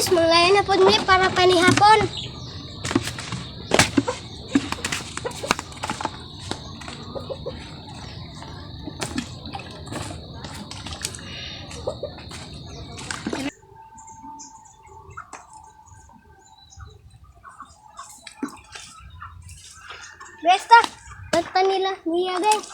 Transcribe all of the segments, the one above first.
guys, manglaya na po ni para panihapon. Besta, basta nila niya guys.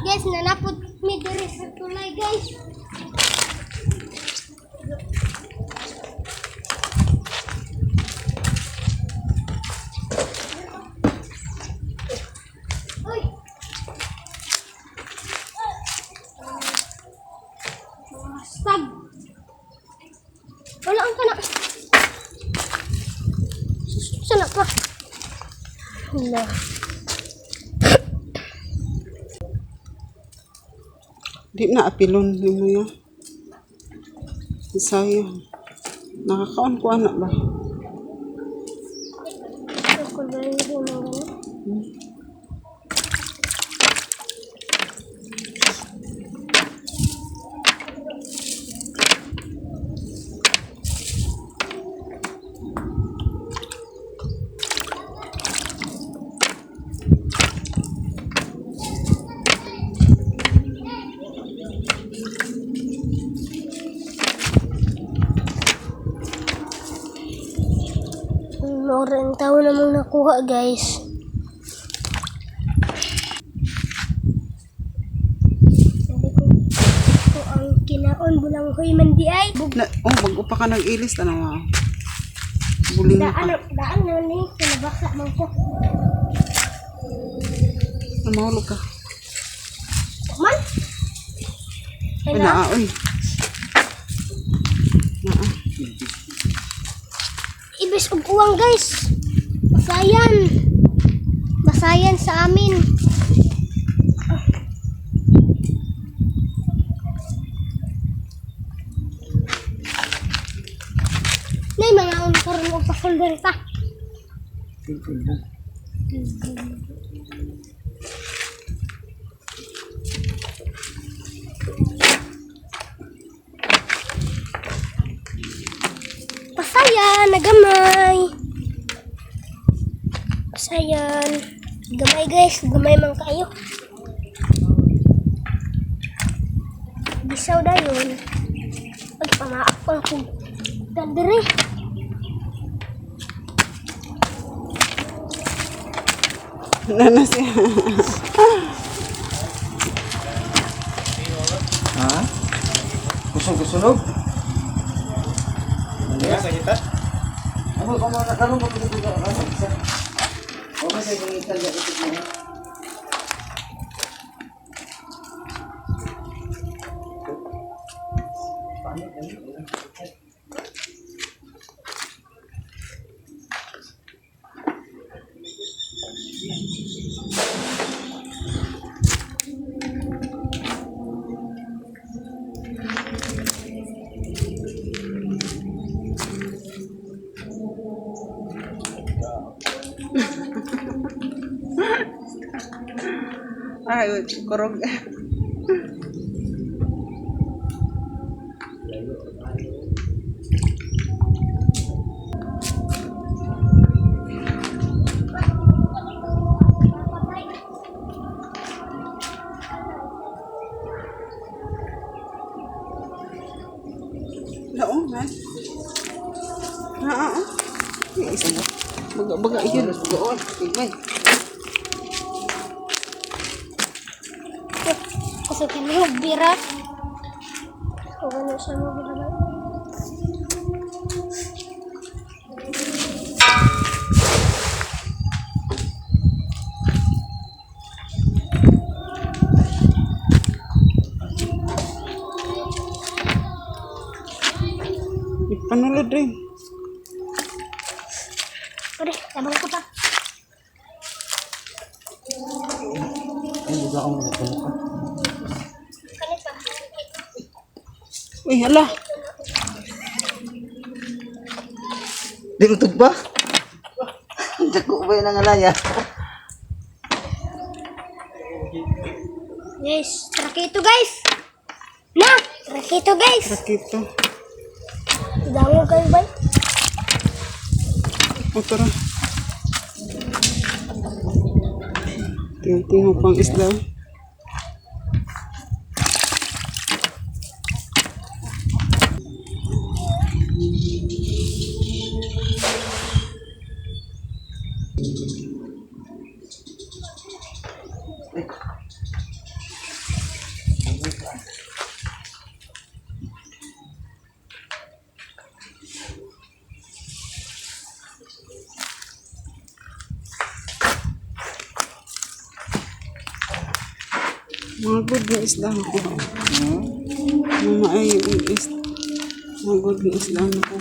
Guys, nanapot mi diri sa tulay guys. Uy. Stag. Wala ang kana. Sana pa. Wala. Di na apilon mo ya. Sayang. Nakakaon ko anak ba? Ako ba yung mga Orang tahu namang nakuha guys. Sabi ko ang kinaon bulang hoy mandi ay. Bago pa ka nag-ilis na buling pa. Daan na ni kinabaksa man ko. Namahulog ka. Man? Oy. Ibis og uwang guys. Basayan sa amin. Nay mga karon og pasolder ta. Pasayan na gamay. Pasayan. Gamay guys, gamay man kayo. Bisaw dayon. Pagpamaakon ko. Dandere. Nana siya. Ha? Kusog-kusog? Ano sa kita? Ano ko mga nakalong ko dito ano isa. O kasi yung italya ito mo. Ay, kurog. Oo, ha? Oo. Isa na. Baga, yun. Doon. Tigmay. Kasi kinubira. O ano siya mo bira. Panulod rin. Pare, tabang ko pa. Ay, hindi ako magpapalaka. Kalit pa. Uy, hala. Di utog ba? Dako ba yun ang alaya? Yes, trakito guys. Na, trakito guys. Rakito. Dango kayo ba? O, tara. Tingnan pang isda. Mga good na isda ako. Mga maayong isda. Mga good na isda ako.